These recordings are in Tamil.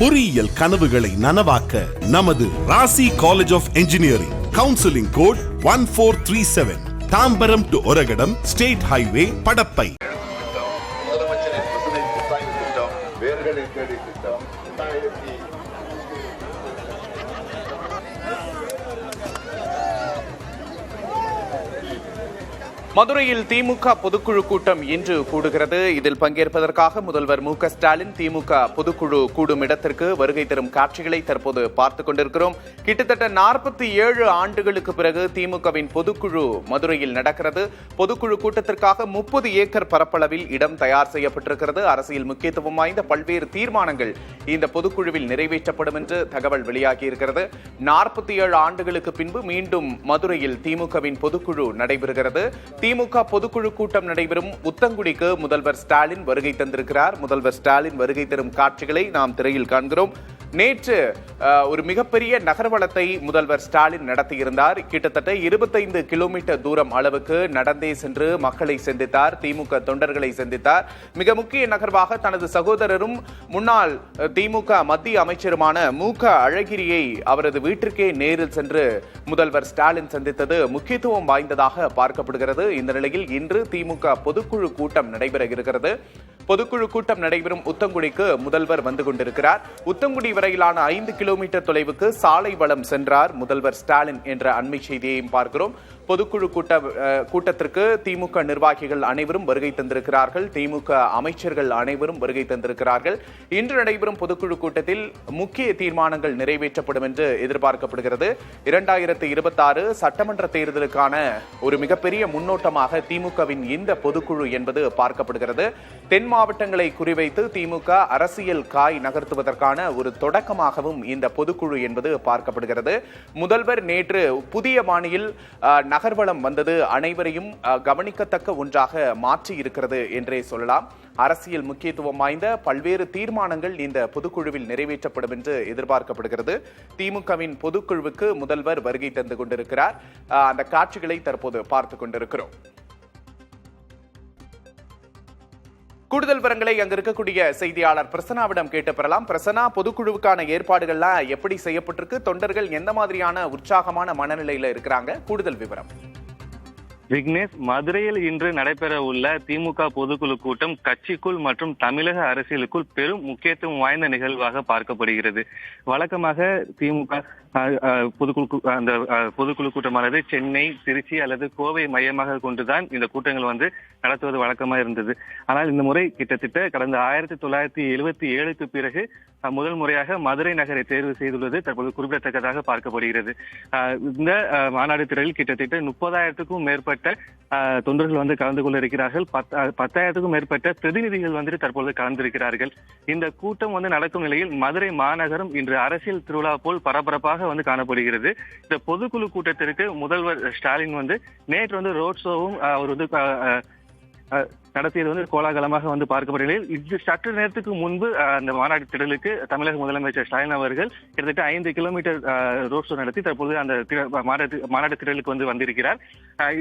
பொறியியல் கனவுகளை நனவாக்க நமது Rasi college of engineering counselling code 1437 Tambaram to Oragadam state highway Padappai. மதுரையில் திமுக பொதுக்குழு கூட்டம் இன்று கூடுகிறது. இதில் பங்கேற்பதற்காக முதல்வர் மு க ஸ்டாலின் திமுக பொதுக்குழு கூடும் இடத்திற்கு வருகை தரும் காட்சிகளை தற்போது பார்த்துக் கொண்டிருக்கிறோம். கிட்டத்தட்ட 47 ஆண்டுகளுக்கு பிறகு திமுகவின் பொதுக்குழு மதுரையில் நடக்கிறது. பொதுக்குழு கூட்டத்திற்காக 30 ஏக்கர் பரப்பளவில் இடம் தயார் செய்யப்பட்டிருக்கிறது. அரசியல் முக்கியத்துவம் வாய்ந்த பல்வேறு தீர்மானங்கள் இந்த பொதுக்குழுவில் நிறைவேற்றப்படும் என்று தகவல் வெளியாகியிருக்கிறது. 47 ஆண்டுகளுக்கு பின்பு மீண்டும் மதுரையில் திமுகவின் பொதுக்குழு நடைபெறுகிறது. திமுக பொதுக்குழு கூட்டம் நடைபெறும் உத்தங்குடிக்கு முதல்வர் ஸ்டாலின் வருகை தந்திருக்கிறார். முதல்வர் ஸ்டாலின் வருகை தரும் காட்சிகளை நாம் திரையில் காண்கிறோம். நேற்று ஒரு மிகப்பெரிய நகர்வலத்தை முதல்வர் ஸ்டாலின் நடத்தியிருந்தார். கிட்டத்தட்ட 25 கிலோமீட்டர் தூரம் அளவுக்கு நடந்தே சென்று மக்களை சந்தித்தார், திமுக தொண்டர்களை சந்தித்தார். மிக முக்கிய நகர்வாக தனது சகோதரரும் முன்னாள் திமுக மத்திய அமைச்சருமான மு க அழகிரியை அவரது வீட்டிற்கே நேரில் சென்று முதல்வர் ஸ்டாலின் சந்தித்தது முக்கியத்துவம் வாய்ந்ததாக பார்க்கப்படுகிறது. இந்த நிலையில் இன்று திமுக பொதுக்குழு கூட்டம் நடைபெற இருக்கிறது. பொதுக்குழு கூட்டம் நடைபெறும் உத்தங்குடிக்கு முதல்வர் வந்து கொண்டிருக்கிறார். உத்தங்குடி வரையிலான 5 கிலோமீட்டர் தொலைவுக்கு சாலை வலம் சென்றார் முதல்வர் ஸ்டாலின் என்ற அண்மை செய்தியையும் பார்க்கிறோம். பொதுக்குழு கூட்டத்திற்கு திமுக நிர்வாகிகள் அனைவரும் வருகை தந்திருக்கிறார்கள். திமுக அமைச்சர்கள் அனைவரும் வருகை தந்திருக்கிறார்கள். இன்று நடைபெறும் பொதுக்குழு கூட்டத்தில் முக்கிய தீர்மானங்கள் நிறைவேற்றப்படும் என்று எதிர்பார்க்கப்படுகிறது. 2026 சட்டமன்ற தேர்தலுக்கான ஒரு மிகப்பெரிய முன்னோட்டமாக திமுகவின் இந்த பொதுக்குழு என்பது பார்க்கப்படுகிறது. தென் மாவட்டங்களை குறிவைத்து திமுக அரசியல் காய் நகர்த்துவதற்கான ஒரு தொடக்கமாகவும் இந்த பொதுக்குழு என்பது பார்க்கப்படுகிறது. முதல்வர் நேற்று புதிய பாணியில் நகர்வலம் வந்தது அனைவரையும் கவனிக்கத்தக்க ஒன்றாக மாற்றி இருக்கிறது என்றே சொல்லலாம். அரசியல் முக்கியத்துவம் வாய்ந்த பல்வேறு தீர்மானங்கள் இந்த பொதுக்குழுவில் நிறைவேற்றப்படும் என்று எதிர்பார்க்கப்படுகிறது. திமுகவின் பொதுக்குழுவுக்கு முதல்வர் வருகை தந்து கொண்டிருக்கிறார். அந்த காட்சிகளை தற்போது பார்த்துக் கொண்டிருக்கிறோம். கூடுதல் விவரங்களை அங்க இருக்கக்கூடிய செய்தியாளர் பிரசனாவிடம் கேட்டு பெறலாம். பிரசனா, பொதுக்குழுவுக்கான ஏற்பாடுகள்லாம் எப்படி செய்யப்பட்டிருக்கு? தொண்டர்கள் எந்த மாதிரியான உற்சாகமான மனநிலையில இருக்கிறாங்க? கூடுதல் விவரம். விக்னேஷ், மதுரையில் இன்று நடைபெற உள்ள திமுக பொதுக்குழு கூட்டம் கட்சிக்குள் மற்றும் தமிழக அரசியலுக்குள் பெரும் முக்கியத்துவம் வாய்ந்த நிகழ்வாக பார்க்கப்படுகிறது. வழக்கமாக திமுக பொதுக்குழு கூட்டமானது சென்னை, திருச்சி அல்லது கோவை மையமாக கொண்டுதான் இந்த கூட்டங்கள் நடத்துவது வழக்கமாக இருந்தது. ஆனால் இந்த முறை கிட்டத்தட்ட கடந்த 1977க்கு பிறகு முதல் முறையாக மதுரை நகரை தேர்வு செய்துள்ளது தற்போது குறிப்பிடத்தக்கதாக பார்க்கப்படுகிறது. இந்த மாநாடு திடலில் கிட்டத்தட்ட 30,000க்கும் மேற்பட்ட தொண்டர்கள் கலந்து கொள்ள இருக்கிறார்கள். 10,000க்கும் மேற்பட்ட பிரதிநிதிகள் தற்போது கலந்திருக்கிறார்கள். இந்த கூட்டம் நடக்கும் நிலையில் மதுரை மாநகரம் இன்று அரசியல் திருவிழா போல் பரபரப்பாக காணப்படுகிறது. இந்த பொதுக்குழு கூட்டத்திற்கு முதல்வர் ஸ்டாலின் நேற்று ரோட் ஷோவும் அவர் நடத்தியது கோலாகலமாக பார்க்கப்படுகிறது. இது சற்று நேரத்துக்கு முன்பு அந்த மாநாடு திடலுக்கு தமிழக முதலமைச்சர் ஸ்டாலின் அவர்கள் கிட்டத்தட்ட 5 கிலோமீட்டர் ரோட் ஷோ நடத்தி தற்போது அந்த மாநாடு திடலுக்கு வந்திருக்கிறார்.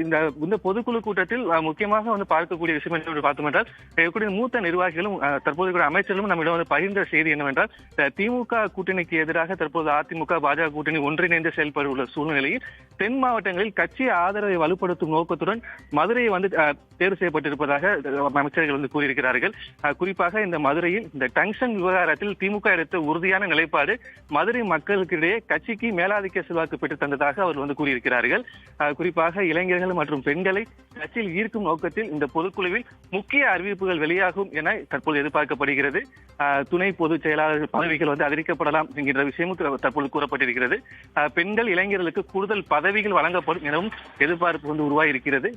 இந்த பொதுக்குழு கூட்டத்தில் முக்கியமாக பார்க்கக்கூடிய விஷயம் என்று பார்த்தோம் என்றால் மூத்த நிர்வாகிகளும் தற்போது அமைச்சர்களும் நம்மிடம் பகிர்ந்த செய்தி என்னவென்றால், திமுக கூட்டணிக்கு எதிராக தற்போது அதிமுக பாஜக கூட்டணி ஒன்றிணைந்து செயல்பட உள்ள சூழ்நிலையில் தென் மாவட்டங்களில் கட்சி ஆதரவை வலுப்படுத்தும் நோக்கத்துடன் மதுரையை தேர்வு செய்யப்பட்டிருப்பதாக அமைச்சர்கள் கூறியிருக்கிறார்கள். குறிப்பாக இந்த மதுரையில் இந்த டங்ஷன் விவகாரத்தில் திமுக எடுத்த உறுதியான நிலைப்பாடு மதுரை மக்களுக்கிடையே கட்சிக்கு மேலாதிக்க செல்வாக்கு பெற்று தந்ததாக அவர் கூறியிருக்கிறார்கள். குறிப்பாக இளைஞர்கள் மற்றும் பெண்களை கட்சியில் ஈர்க்கும் நோக்கத்தில் இந்த பொதுக்குழுவில் முக்கிய அறிவிப்புகள் வெளியாகும் என தற்போது எதிர்பார்க்கப்படுகிறது. துணை பொதுச் செயலாளர் பதவிகள் அறிவிக்கப்படலாம் என்கின்ற விஷயமும் தற்போது கூறப்பட்டிருக்கிறது. பெண்கள் இளைஞர்களுக்கு கூடுதல் பதவிகள் வழங்கப்படும் எனவும் எதிர்பார்ப்பு உருவாகியிருக்கிறது.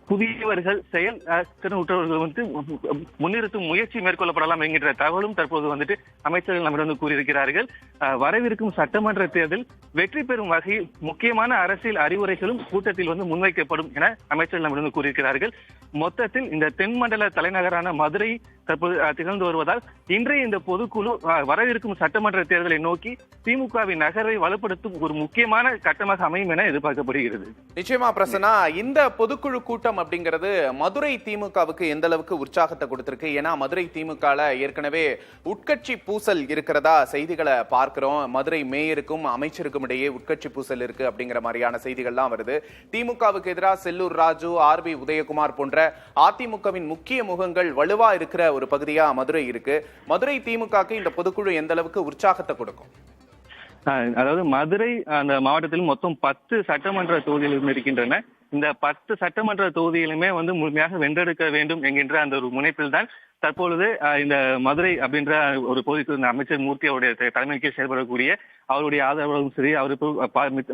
புதியவர்கள் செயல் திறனுற்றவர்கள் முன்னிறுத்தும் முயற்சி மேற்கொள்ளப்படலாம் என்கின்ற தகவலும் தற்போது அமைச்சர்கள் நம்மிடம் கூறியிருக்கிறார்கள். வரவிருக்கும் சட்டமன்ற தேர்தல் வெற்றி பெறும் வகையில் முக்கியமான அரசியல் அறிவுரைகளும் கூட்டத்தில் முன்வைக்கப்படும் என அமைச்சர்கள் நம்மிடம் கூறியிருக்கிறார்கள். மொத்தத்தில் இந்த தென்மண்டல தலைநகரான மதுரை தற்போது திகழ்ந்து வருவதால் இன்றைய இந்த பொதுக்குழு வரவிருக்கும் சட்டமன்ற தேர்தலை நோக்கி திமுகவின் நகரை வலுப்படுத்தும் ஒரு முக்கியமான கட்டமாக அமையும் என எதிர்பார்க்கப்படுகிறது. நிச்சயமா பிரசன்னா, இந்த பொதுக்குழு கூட்டம் அப்படிங்கிறது மதுரை திமுகவுக்கு எந்த அளவுக்கு உற்சாகத்தை கொடுத்திருக்கு? ஏன்னா மதுரை திமுகல ஏற்கனவே உட்கட்சி பூசல் இருக்கிறதா செய்திகளை பார்க்கிறோம். மதுரை மேயருக்கும் அமைச்சருக்கும் இடையே உட்கட்சி பூசல் இருக்கு அப்படிங்கிற மாதிரியான செய்திகள்லாம் வருது. திமுகவுக்கு எதிராக செல்லூர் ராஜு, ஆர்பி உதயகுமார் போன்ற அதிமுகவின் முக்கிய முகங்கள் வலுவா இருக்கிற ஒரு பகுதியா மதுரை இருக்கு. மதுரை திமுகவுக்கு இந்த பொதுக்குழு எந்த அளவுக்கு உற்சாகத்தை கொடுக்கும்? அதாவது மதுரை அந்த மாவட்டத்தில் மொத்தம் 10 சட்டமன்ற தொகுதிகள் இருக்கின்றன. இந்த 10 சட்டமன்ற தொகுதியிலுமே முழுமையாக வென்றெடுக்க வேண்டும் என்கின்ற அந்த ஒரு முனைப்பில் தான் தற்பொழுது இந்த மதுரை அப்படின்ற ஒரு பகுதிக்கு அமைச்சர் மூர்த்தி அவருடைய தலைமைக்கு செயல்படக்கூடிய அவருடைய ஆதரவாளரும் சரி, அவருக்கு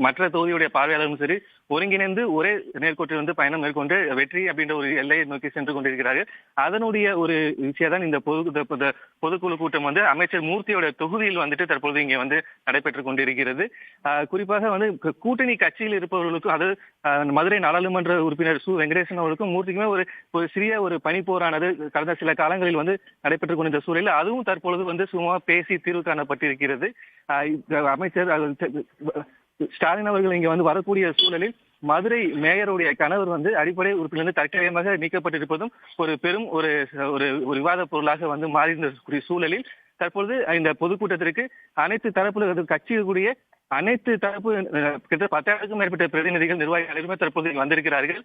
மற்ற தொகுதியுடைய பார்வையாளரும் சரி ஒருங்கிணைந்து ஒரே நேர்கோட்டில் பயணம் மேற்கொண்டு வெற்றி அப்படின்ற ஒரு எல்லையை நோக்கி சென்று கொண்டிருக்கிறார்கள். அதனுடைய ஒரு விஷயம் தான் இந்த பொதுக்குழு கூட்டம் அமைச்சர் மூர்த்தியோட தொகுதியில் தற்பொழுது இங்கே நடைபெற்றுக் கொண்டிருக்கிறது. குறிப்பாக கூட்டணி கட்சியில் இருப்பவர்களுக்கும், அது மதுரை நாடாளுமன்ற உறுப்பினர் சு வெங்கடேசன் அவர்களுக்கும் மூர்த்திக்குமே ஒரு சிறிய ஒரு பனிப்போரானது கடந்த சில காலங்களில் நடைபெற்றுக் கொண்டிருந்த சூழலில் அதுவும் தற்பொழுது சும்மா பேசி தீர்வு காணப்பட்டிருக்கிறது. அமைச்சர் ஸ்டாலின் அவர்கள் இங்க வரக்கூடிய சூழலில் மதுரை மேயருடைய கணவர் அடிப்படை உறுப்பினர் தற்காலிகமாக நீக்கப்பட்டிருப்பதும் ஒரு பெரும் ஒரு விவாத பொருளாக மாறி இருந்த சூழலில் தற்பொழுது இந்த பொதுக்கூட்டத்திற்கு அனைத்து தரப்பு கட்சிகளுடைய அனைத்து தரப்பு கிட்ட 10,000க்கும் மேற்பட்ட பிரதிநிதிகள், நிர்வாகிகள் அனைவருமே தற்போது வந்திருக்கிறார்கள்.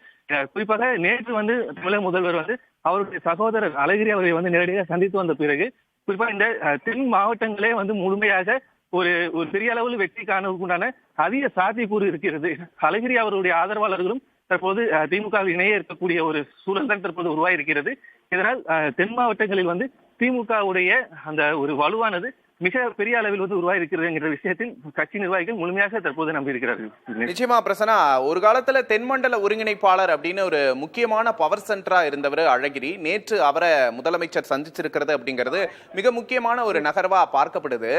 குறிப்பாக நேற்று தமிழக முதல்வர் அவருடைய சகோதரர் அழகிரி அவர்களை நேரடியாக சந்தித்து வந்த பிறகு குறிப்பாக இந்த தென் மாவட்டங்களே முழுமையாக ஒரு பெரிய அளவில் வெற்றி காணவுண்டான அதிக சாத்தியக்கூறு இருக்கிறது. அழகிரி அவருடைய ஆதரவாளர்களும் தற்போது திமுக இணைய இருக்கக்கூடிய ஒரு சூழல் தான் தற்போது உருவாயிருக்கிறது. இதனால் தென் மாவட்டங்களில் திமுகவுடைய அந்த ஒரு வலுவானது மிக பெரிய அளவில் உருவாயிருக்கிறது என்கிற விஷயத்தில் கட்சி நிர்வாகிகள் முழுமையாக தற்போது நம்பியிருக்கிறார்கள். நிச்சயமா பிரசன்னா, ஒரு காலத்துல தென்மண்டல ஒருங்கிணைப்பாளர் அப்படின்னு ஒரு முக்கியமான பவர் சென்டரா இருந்தவர் அழகிரி. நேற்று அவரை முதலமைச்சர் சந்திச்சிருக்கிறது அப்படிங்கிறது மிக முக்கியமான ஒரு நகர்வா பார்க்கப்படுது.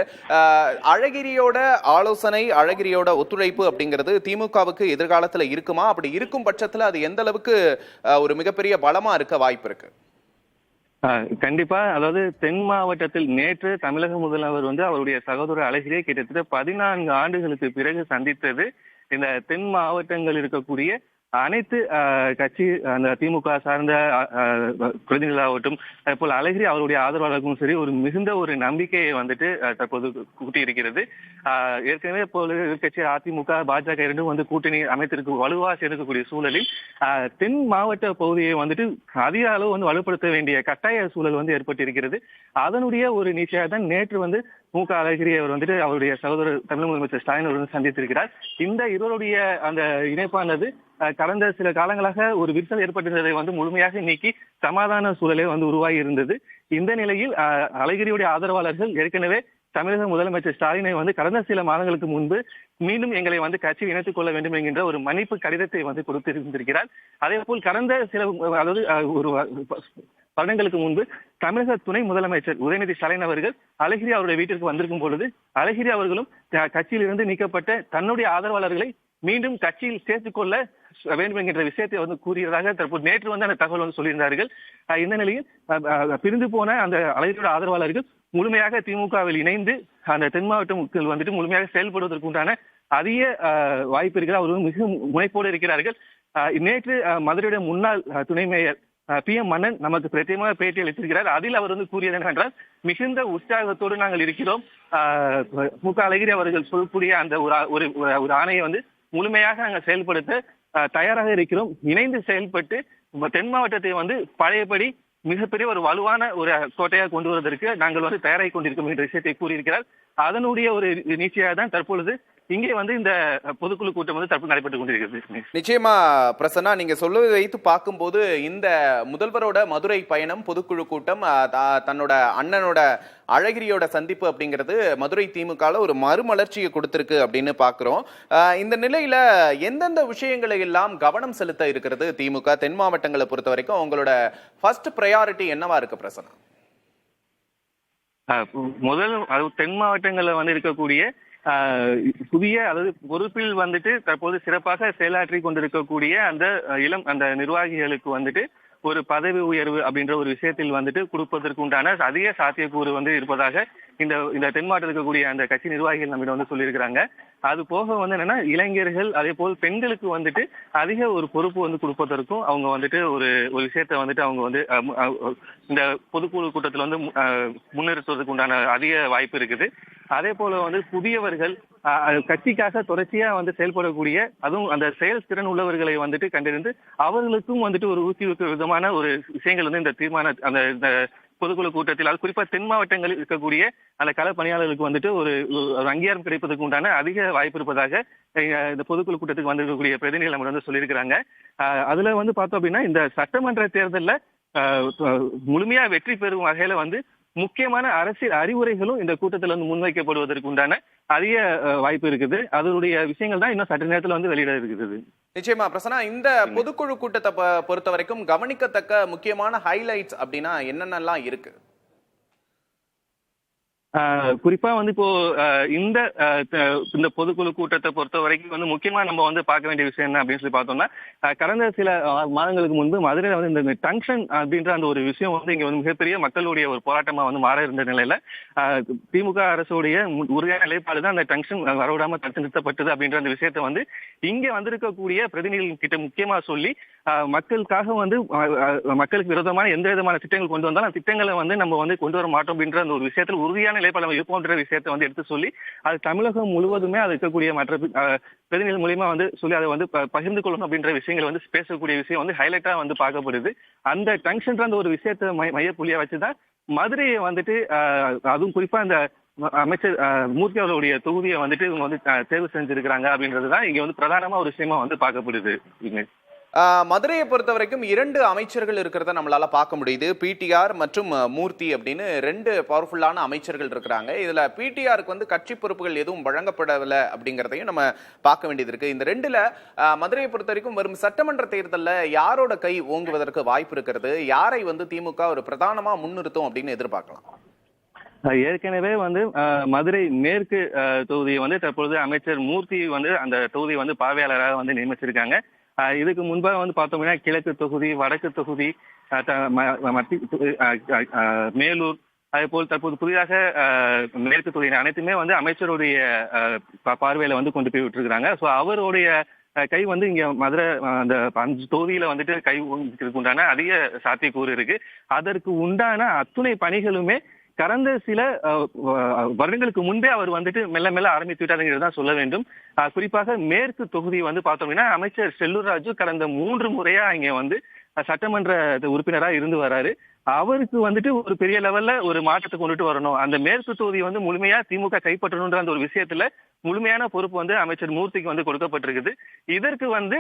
அழகிரியோட ஆலோசனை, அழகிரியோட ஒத்துழைப்பு அப்படிங்கிறது திமுகவுக்கு எதிர்காலத்துல இருக்குமா? அப்படி இருக்கும் பட்சத்துல அது எந்த அளவுக்கு ஒரு மிகப்பெரிய பலமா இருக்க வாய்ப்பு இருக்கு? கண்டிப்பா. அதாவது தென் மாவட்டத்தில் நேற்று தமிழக முதல்வர் அவருடைய சகோதரர் அழகிரியை கிட்டத்தட்ட 14 ஆண்டுகளுக்கு பிறகு சந்தித்தது இந்த தென் மாவட்டங்கள் இருக்கக்கூடிய அனைத்து கட்சி அந்த திமுக சார்ந்த பிரதிநிதிகளாகட்டும், அதேபோல் அழகிரி அவருடைய ஆதரவாளர்களுக்கும் சரி ஒரு மிகுந்த ஒரு நம்பிக்கையை தற்போது கூட்டியிருக்கிறது. ஏற்கனவே கட்சி அதிமுக, பாஜக இரண்டும் கூட்டணி அமைத்திருக்கு வலுவா சேர்க்கக்கூடிய சூழலில் தென் மாவட்ட பகுதியை அதிக அளவு வலுப்படுத்த வேண்டிய கட்டாய சூழல் ஏற்பட்டிருக்கிறது. அதனுடைய ஒரு நீட்சியாக தான் நேற்று முக அழகிரி அவர் அவருடைய சகோதரர் தமிழக முதலமைச்சர் ஸ்டாலின் அவர்கள் சந்தித்திருக்கிறார். இந்த இருவருடைய அந்த இணைப்பானது கடந்த சில காலங்களாக ஒரு விரிசல் ஏற்பட்டிருந்ததை முழுமையாக நீக்கி சமாதான சூழலே உருவாகி இருந்தது. இந்த நிலையில் அழகிரியுடைய ஆதரவாளர்கள் ஏற்கனவே தமிழக முதலமைச்சர் ஸ்டாலினை கடந்த சில மாதங்களுக்கு முன்பு மீண்டும் எங்களை கட்சியில் இணைத்துக் கொள்ள வேண்டும் என்கின்ற ஒரு மன்னிப்பு கடிதத்தை கொடுத்திருந்திருக்கிறார். அதே போல் கடந்த சில அதாவது ஒரு வருடங்களுக்கு முன்பு தமிழக துணை முதலமைச்சர் உதயநிதி ஸ்டாலின் அவர்கள் அழகிரி அவருடைய வீட்டிற்கு வந்திருக்கும் பொழுது அழகிரி அவர்களும் கட்சியில் இருந்து நீக்கப்பட்ட தன்னுடைய ஆதரவாளர்களை மீண்டும் கட்சியில் சேர்த்துக் கொள்ள வேண்டும் என்கின்ற விஷயத்தை கூறியதாக தற்போது நேற்று அந்த தகவல் சொல்லியிருந்தார்கள். இந்த நிலையில் பிரிந்து போன அந்த அழகிரியோட ஆதரவாளர்கள் முழுமையாக திமுகவில் இணைந்து அந்த தென் மாவட்டத்தில் முழுமையாக செயல்படுவதற்கு உண்டான அதிக வாய்ப்பு இருக்கிறார். அவர்கள் மிக முனைப்போடு இருக்கிறார்கள். நேற்று மதுரையுடைய முன்னாள் துணை மேயர் PM மன்னன் நமக்கு பிரத்யேகமாக பேட்டி அளித்திருக்கிறார். அதில் அவர் கூறியது என்னவென்றால், மிகுந்த உற்சாகத்தோடு நாங்கள் இருக்கிறோம். முக அழகிரி அவர்கள் சொல்லக்கூடிய அந்த ஒரு ஆணையை முழுமையாக நாங்கள் செயல்படுத்த தயாராக இருக்கிறோம். இணைந்து செயல்பட்டு தென் மாவட்டத்தை பழையபடி மிகப்பெரிய ஒரு வலுவான ஒரு கோட்டையாக கொண்டு வருவதற்கு நாங்கள் தயாராகி கொண்டிருக்கோம் என்ற விஷயத்தை கூறியிருக்கிறார். அதனுடைய ஒரு நீட்சியாக தான் தற்பொழுது இங்கே இந்த பொதுக்குழு கூட்டம் தற்போது நடைபெற்றுக் கொண்டிருக்கிறது. நிச்சயமா பிரசன்னா, நீங்க சொல்லுவதை வைத்து பார்க்கும்போது இந்த முதல்வரோட மதுரை பயணம், பொதுக்குழு கூட்டம், தன்னோட அண்ணனோட அழகிரியோட சந்திப்பு அப்படிங்கிறது மதுரை திமுகல ஒரு மறுமலர்ச்சியை கொடுத்திருக்கு அப்படின்னு பாக்குறோம். இந்த நிலையில எந்தெந்த விஷயங்களை எல்லாம் கவனம் செலுத்த இருக்கிறது திமுக? தென் மாவட்டங்களை பொறுத்த வரைக்கும் உங்களோட ஃபர்ஸ்ட் பிரையாரிட்டி என்னவா இருக்கு பிரசன்னா? முதல் தென் மாவட்டங்கள்ல இருக்கக்கூடிய புதிய அதாவது பொறுப்பில் தற்போது சிறப்பாக செயலாற்றி கொண்டிருக்கக்கூடிய அந்த நிர்வாகிகளுக்கு ஒரு பதவி உயர்வு அப்படின்ற ஒரு விஷயத்தில் கொடுப்பதற்கு உண்டான அதிக சாத்தியக்கூறு இருப்பதாக இந்த தென் மாவட்டத்தில் இருக்கக்கூடிய அந்த கட்சி நிர்வாகிகள் நம்மிடம் வந்து சொல்லியிருக்கிறாங்க. அது போக வந்து என்னன்னா இளைஞர்கள் அதே போல் பெண்களுக்கு வந்துட்டு அதிக ஒரு பொறுப்பு வந்து கொடுப்பதற்கும் அவங்க வந்துட்டு ஒரு விஷயத்த வந்துட்டு அவங்க வந்து இந்த பொதுக்குழு கூட்டத்தில் வந்து முன்னிறுத்துவதற்கு உண்டான அதிக வாய்ப்பு இருக்குது. அதே போல வந்து புதியவர்கள் கட்சிக்காக தொடர்ச்சியா வந்து செயல்படக்கூடிய அதுவும் அந்த செயல் திறன் உள்ளவர்களை வந்துட்டு கண்டறிந்து அவர்களுக்கும் வந்துட்டு ஒரு ஊக்குவிக்கும் விதமான ஒரு விஷயங்கள் வந்து இந்த பொதுக்குழு கூட்டத்தில் அது குறிப்பா தென் மாவட்டங்களில் இருக்கக்கூடிய அந்த கள பணியாளர்களுக்கு வந்துட்டு ஒரு அங்கீகாரம் கிடைப்பதற்கு உண்டான அதிக வாய்ப்பு இருப்பதாக இந்த பொதுக்குழு கூட்டத்துக்கு வந்திருக்கக்கூடிய பிரதிநிதிகள் நம்ம வந்து சொல்லியிருக்கிறாங்க. அதுல வந்து பார்த்தோம் அப்படின்னா இந்த சட்டமன்ற தேர்தலில் முழுமையா வெற்றி பெறும் வகையில வந்து முக்கியமான அரசியல் அறிவுரைகளும் இந்த கூட்டத்தில் வந்து முன்வைக்கப்படுவதற்கு உண்டான அதிக வாய்ப்பு இருக்குது. அதனுடைய விஷயங்கள் தான் இன்னும் சற்று நேரத்தில் வந்து வெளியிட இருக்குது. நிச்சயமா பிரசன்னா, இந்த பொதுக்குழு கூட்டத்தை பொறுத்த வரைக்கும் கவனிக்கத்தக்க முக்கியமான ஹைலைட்ஸ் அப்படின்னா என்னென்னலாம் இருக்கு? குறிப்பா வந்து இப்போ இந்த பொதுக்குழு கூட்டத்தை பொறுத்த வரைக்கும் வந்து முக்கியமா நம்ம வந்து பார்க்க வேண்டிய விஷயம் என்ன அப்படின்னு சொல்லி பார்த்தோம்னா, கடந்த சில மாதங்களுக்கு முன்பு மதுரையில வந்து இந்த டங்ஷன் அப்படின்ற அந்த ஒரு விஷயம் வந்து இங்க வந்து மிகப்பெரிய மக்களுடைய ஒரு போராட்டமா வந்து மாற இருந்த நிலையில திமுக அரசுடைய உறுதியான நிலைப்பாடு தான் அந்த டங்ஷன் வரவிடாம தடுத்து நிறுத்தப்பட்டது அப்படின்ற அந்த விஷயத்தை வந்து இங்க வந்திருக்கக்கூடிய பிரதிநிதிகள் கிட்ட முக்கியமா சொல்லி மக்களுக்காக வந்து மக்களுக்கு விரோதமான எந்த விதமான திட்டங்கள் கொண்டு வந்தாலும் அந்த திட்டங்களை வந்து நம்ம வந்து கொண்டு வர மாட்டோம் அப்படின்ற அந்த ஒரு விஷயத்தில் உறுதியான நிலைப்பாடு இருப்போம்ன்ற விஷயத்தை வந்து எடுத்து சொல்லி அது தமிழகம் முழுவதுமே அது இருக்கக்கூடிய மற்ற பிரதிநிதிகள் மூலியமா வந்து சொல்லி அதை வந்து பகிர்ந்து கொள்ளணும் அப்படின்ற விஷயங்களை வந்து பேசக்கூடிய விஷயம் வந்து ஹைலைட்டா வந்து பார்க்கப்படுது. அந்த டங்ஷன்ற அந்த ஒரு விஷயத்தை மையப்புள்ளியா வச்சுதான் மதுரையை வந்துட்டு அதுவும் குறிப்பா இந்த அமைச்சர் மூர்த்தி அவர்களுடைய தொகுதியை வந்துட்டு இவங்க வந்து தேர்வு செஞ்சிருக்கிறாங்க அப்படின்றதுதான் இங்க வந்து பிரதானமா ஒரு விஷயமா வந்து பார்க்கப்படுது. மதுரையை பொறுத்த வரைக்கும் 2 அமைச்சர்கள் இருக்கிறத நம்மளால பார்க்க முடியுது. பிடிஆர் மற்றும் மூர்த்தி அப்படின்னு 2 பவர்ஃபுல்லான அமைச்சர்கள் இருக்கிறாங்க. இதுல பிடிஆருக்கு வந்து கட்சி பொறுப்புகள் எதுவும் வழங்கப்படவில்லை அப்படிங்கிறதையும் நம்ம பார்க்க வேண்டியது இருக்கு. இந்த 2ல மதுரையை பொறுத்த வரைக்கும் வரும் சட்டமன்ற தேர்தலில் யாரோட கை ஓங்குவதற்கு வாய்ப்பு இருக்கிறது, யாரை வந்து திமுக ஒரு பிரதானமா முன்னிறுத்தும் அப்படின்னு எதிர்பார்க்கலாம்? ஏற்கனவே வந்து மதுரை மேற்கு தொகுதியை வந்து தற்பொழுது அமைச்சர் மூர்த்தி வந்து அந்த தொகுதியை வந்து பார்வையாளராக வந்து நியமிச்சிருக்காங்க. இதுக்கு முன்பாக வந்து பார்த்தோம்னா கிழக்கு தொகுதி, வடக்கு தொகுதி, மேலூர், அதே போல் தற்போது புதிதாக மேற்கு தொகுதி அனைத்துமே வந்து அமைச்சருடைய பார்வையில வந்து கொண்டு போய் விட்டுருக்காங்க. ஸோ அவருடைய கை வந்து இங்க மதுரை அந்த 5 தொகுதியில வந்துட்டு கை உண்டான அதிக சாத்தியக்கூறு இருக்கு. அதற்கு உண்டான அத்துணை பணிகளுமே கடந்த சில வருடங்களுக்கு முன்பே அவர் வந்துட்டு மெல்ல மெல்ல ஆரம்பித்து விட்டாருங்கிறது தான் சொல்ல வேண்டும். குறிப்பாக மேற்கு தொகுதி வந்து பார்த்தோம்னா அமைச்சர் செல்லூர் ராஜு கடந்த 3 முறையா இங்க வந்து சட்டமன்ற உறுப்பினராக இருந்து வராரு. அவருக்கு வந்துட்டு ஒரு பெரிய லெவல்ல ஒரு மாற்றத்தை கொண்டுட்டு வரணும், அந்த மேற்கு தொகுதி வந்து முழுமையா திமுக கைப்பற்றணும்ன்ற அந்த ஒரு விஷயத்துல முழுமையான பொறுப்பு வந்து அமைச்சர் மூர்த்திக்கு வந்து கொடுக்கப்பட்டிருக்குது. இதற்கு வந்து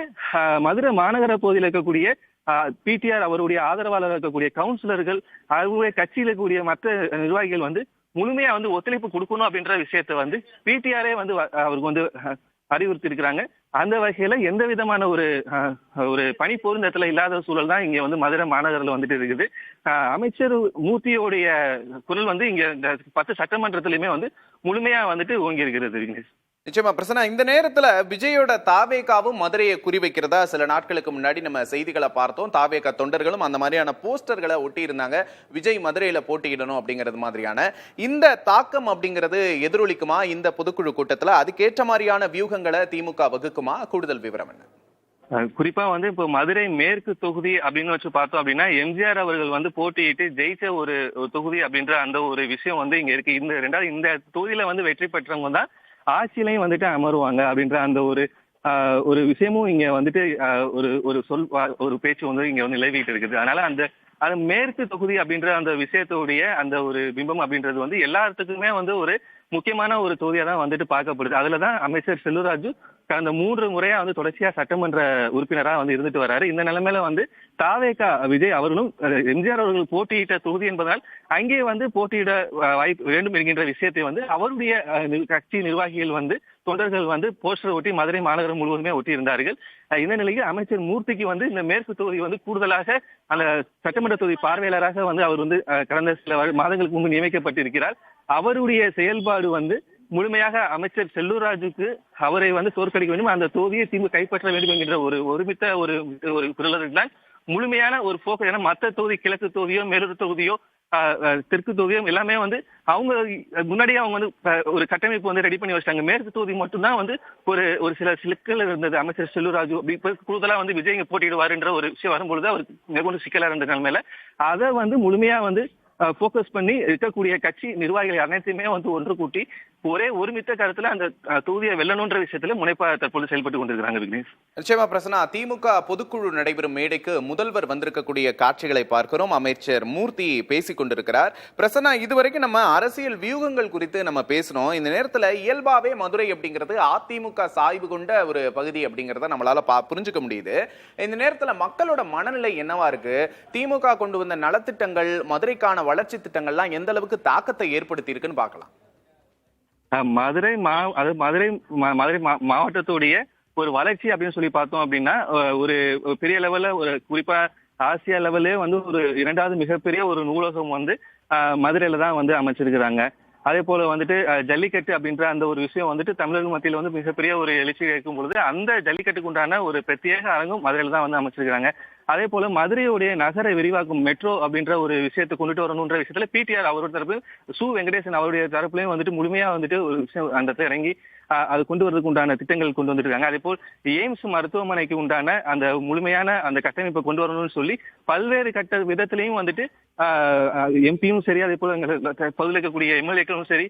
மதுரை மாநகர பகுதியில் இருக்கக்கூடிய பிடிஆர் அவருடைய ஆதரவாளர் இருக்கக்கூடிய கவுன்சிலர்கள் அவருடைய கட்சியில் இருக்கக்கூடிய மற்ற நிர்வாகிகள் வந்து முழுமையா வந்து ஒத்துழைப்பு கொடுக்கணும் அப்படின்ற விஷயத்த வந்து பிடிஆரே வந்து அவருக்கு வந்து அறிவுறுத்தி இருக்கிறாங்க. அந்த வகையில எந்த விதமான ஒரு பணி பொருந்தத்துல இல்லாத சூழல் தான் இங்க வந்து மதுரை மாநகரில் வந்துட்டு இருக்குது. அமைச்சர் மூர்த்தியோடைய குரல் வந்து இங்க இந்த 10 சட்டமன்றத்திலுமே வந்து முழுமையா வந்துட்டு ஓங்கி இருக்கிறது. நிச்சயமா பிரசன்னா, இந்த நேரத்துல விஜயோட தாவேகாவும் மதுரையை குறிவைக்கிறதா சில நாட்களுக்கு முன்னாடி நம்ம செய்திகளை பார்த்தோம். தாவேகா தொண்டர்களும் அந்த மாதிரியான போஸ்டர்களை ஒட்டி இருந்தாங்க, விஜய் மதுரையில போட்டியிடணும் அப்படிங்கிறது மாதிரியான. இந்த தாக்கம் அப்படிங்கிறது எதிரொலிக்குமா இந்த பொதுக்குழு கூட்டத்துல? அதுக்கேற்ற மாதிரியான வியூகங்களை திமுக வகுக்குமா? கூடுதல் விவரம் என்ன? குறிப்பா வந்து இப்போ மதுரை மேற்கு தொகுதி அப்படின்னு வச்சு பார்த்தோம் அப்படின்னா எம்ஜிஆர் அவர்கள் வந்து போட்டியிட்டு ஜெயிச்ச ஒரு தொகுதி அப்படின்ற அந்த ஒரு விஷயம் வந்து இங்க இருக்கு. இந்த தொகுதியில வந்து வெற்றி பெற்றவங்க தான் ஆட்சியிலையும் வந்துட்டு அமருவாங்க அப்படின்ற அந்த ஒரு விஷயமும் இங்க வந்துட்டு ஒரு பேச்சு வந்து இங்க வந்து நிலவிட்டு இருக்குது. அதனால அந்த மேற்கு தொகுதி அப்படின்ற அந்த விஷயத்துடைய அந்த ஒரு பிம்பம் அப்படின்றது வந்து எல்லாத்துக்குமே வந்து ஒரு முக்கியமான ஒரு தொகுதியா தான் வந்துட்டு பார்க்கப்படுது. அதுலதான் அமைச்சர் செல்லூர் ராஜு கடந்த 3 முறையா வந்து தொடர்ச்சியா சட்டமன்ற உறுப்பினராக வந்து இருந்துட்டு வர்றாரு. இந்த நிலைமையில வந்து தாவேகா விஜய் அவர்களும் எம்ஜிஆர் அவர்கள் போட்டியிட்ட தொகுதி என்பதால் அங்கே வந்து போட்டியிட வாய்ப்பு வேண்டும் என்கின்ற விஷயத்தை வந்து அவருடைய கட்சி நிர்வாகிகள் வந்து தொண்டர்கள் வந்து போஸ்டர் ஒட்டி மதுரை மாநகரம் முழுவதுமே ஒட்டி இருந்தார்கள். இந்த நிலையில் அமைச்சர் மூர்த்திக்கு வந்து இந்த மேற்கு தொகுதி வந்து கூடுதலாக அந்த சட்டமன்ற தொகுதி பார்வையாளராக வந்து அவர் வந்து கடந்த சில மாதங்களுக்கு முன்பு நியமிக்கப்பட்டிருக்கிறார். அவருடைய செயல்பாடு வந்து முழுமையாக அமைச்சர் செல்லூர் ராஜுக்கு அவரை வந்து தோற்கடிக்க வேண்டும், அந்த தொகுதியை திமுக கைப்பற்ற வேண்டும் என்கின்ற ஒருமித்த ஒரு குரலுக்கு தான் முழுமையான ஒரு போக்கு. ஏன்னா மற்ற தொகுதி கிழக்கு தொகுதியோ மேலூர் தொகுதியோ தெற்கு தொகுதியும் எல்லாமே வந்து அவங்க முன்னாடியே அவங்க வந்து ஒரு கட்டமைப்பு வந்து ரெடி பண்ணி வச்சிட்டாங்க. மேற்கு தொகுதி மட்டும்தான் வந்து ஒரு சில சிக்கல் இருந்தது. அமைச்சர் செல்லூர் ராஜு கூடுதலா வந்து விஜய் இங்க போட்டியிடுவாருன்ற ஒரு விஷயம் வரும்பொழுது அவருக்கு மிகவும் சிக்கலா இருந்த நிலைமையில அதை வந்து முழுமையா வந்து போக்கஸ் பண்ணி இருக்கக்கூடிய கட்சி நிர்வாகிகள் அனைத்தையுமே வந்து ஒன்று கூட்டி ஒரே ஒருமித்த கருத்துல அந்த தொகுதியை வெல்லணுன்ற விஷயத்துல முனைப்பா தற்போது செயல்பட்டு கொண்டிருக்கிறாங்க. விக்னேஷ், நிச்சயமா பிரசன்னா, திமுக பொதுக்குழு நடைபெறும் மேடைக்கு முதல்வர் வந்திருக்கக்கூடிய காட்சிகளை பார்க்கிறோம். அமைச்சர் மூர்த்தி பேசிக் கொண்டிருக்கிறார். பிரசன்னா, இதுவரைக்கும் நம்ம அரசியல் வியூகங்கள் குறித்து நம்ம பேசணும். இந்த நேரத்துல இயல்பாவே மதுரை அப்படிங்கிறது அதிமுக சாய்வு கொண்ட ஒரு பகுதி அப்படிங்கறத நம்மளால புரிஞ்சுக்க முடியுது. இந்த நேரத்துல மக்களோட மனநிலை என்னவா இருக்கு? திமுக கொண்டு வந்த நலத்திட்டங்கள், மதுரைக்கான வளர்ச்சி திட்டங்கள்லாம் எந்த அளவுக்கு தாக்கத்தை ஏற்படுத்தி இருக்குன்னு பார்க்கலாம். மதுரை மாவட்டத்துடைய ஒரு வளர்ச்சி அப்படின்னு சொல்லி பார்த்தோம் அப்படின்னா ஒரு பெரிய லெவல்ல ஒரு குறிப்பா ஆசியா லெவல்லே வந்து ஒரு 2வது மிகப்பெரிய ஒரு நூலகம் வந்து மதுரையில தான் வந்து அமைச்சிருக்கிறாங்க. அதே போல வந்துட்டு ஜல்லிக்கட்டு அப்படின்ற அந்த ஒரு விஷயம் வந்துட்டு தமிழர்கள் மத்தியில் வந்து மிகப்பெரிய ஒரு எழுச்சி இருக்கும் பொழுது அந்த ஜல்லிக்கட்டுக்கு உண்டான ஒரு பிரத்யேக அரங்கும் மதுரையில தான் வந்து அமைச்சிருக்கிறாங்க. அதே போல மதுரையுடைய நகர விரிவாக்கும் மெட்ரோ அப்படின்ற ஒரு விஷயத்தை கொண்டுட்டு வரணுன்ற விஷயத்துல பிடிஆர் அவரோட தரப்பு, சு வெங்கடேசன் அவருடைய தரப்புலையும் வந்துட்டு முழுமையா வந்துட்டு ஒரு விஷயம் அந்த இறங்கி அது கொண்டு வரதுக்கு உண்டான திட்டங்கள் கொண்டு வந்துருக்காங்க. அதே போல் எய்ம்ஸ் மருத்துவமனைக்கு உண்டான அந்த முழுமையான அந்த கட்டமைப்பை கொண்டு வரணும்னு சொல்லி பல்வேறு கட்ட விதத்திலையும் வந்துட்டு எம்பியும் சரி, அதே போல பகுதியில் இருக்கக்கூடிய எம்எல்ஏக்களும் சரி,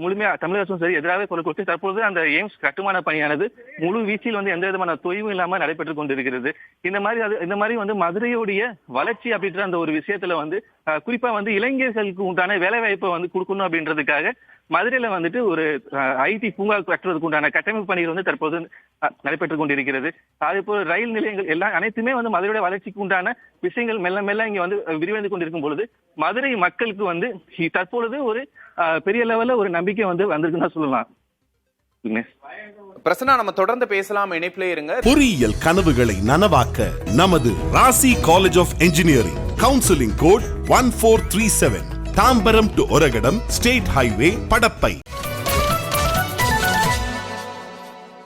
முழுமையா தமிழக அரசும் சரி எதிராக குரல் கொடுத்து தற்போது அந்த எய்ம்ஸ் கட்டுமான பணியானது முழு வீச்சில் வந்து எந்த விதமான தொய்வும் இல்லாம நடைபெற்றுக் கொண்டிருக்கிறது. இந்த மாதிரி வந்து மதுரையுடைய வளர்ச்சி அப்படின்ற அந்த ஒரு விஷயத்துல வந்து குறிப்பா வந்து இளைஞர்களுக்கு உண்டான வேலை வாய்ப்பை வந்து கொடுக்கணும் அப்படின்றதுக்காக மதுரையில வந்துட்டு ஒரு ஐடி பூங்கா கட்டுறதுக்கு உண்டான கட்டமைப்பு பணிகள் வந்து தற்போது நடைபெற்றுக் கொண்டிருக்கிறது. அதே போல ரயில் நிலையங்கள் எல்லாம் அனைத்துமே வந்து மதுரையுடைய வளர்ச்சிக்கு உண்டான விஷயங்கள் மெல்ல மெல்ல இங்க வந்து விரிவடைந்து கொண்டிருக்கும் பொழுது மதுரை மக்களுக்கு வந்து தற்பொழுது ஒரு பெரிய லெவல்ல ஒரு நம்பிக்கை வந்து வந்திருக்குன்னு சொல்லலாம். பிரசன்னா, நம்ம தொடர்ந்து பேசலாம், இணைப்பிலே இருங்க. பொறியியல் கனவுகளை நனவாக்க நமது Rasi college of engineering, counselling code 1437, Tambaram to Oragadam, state highway, Padappai.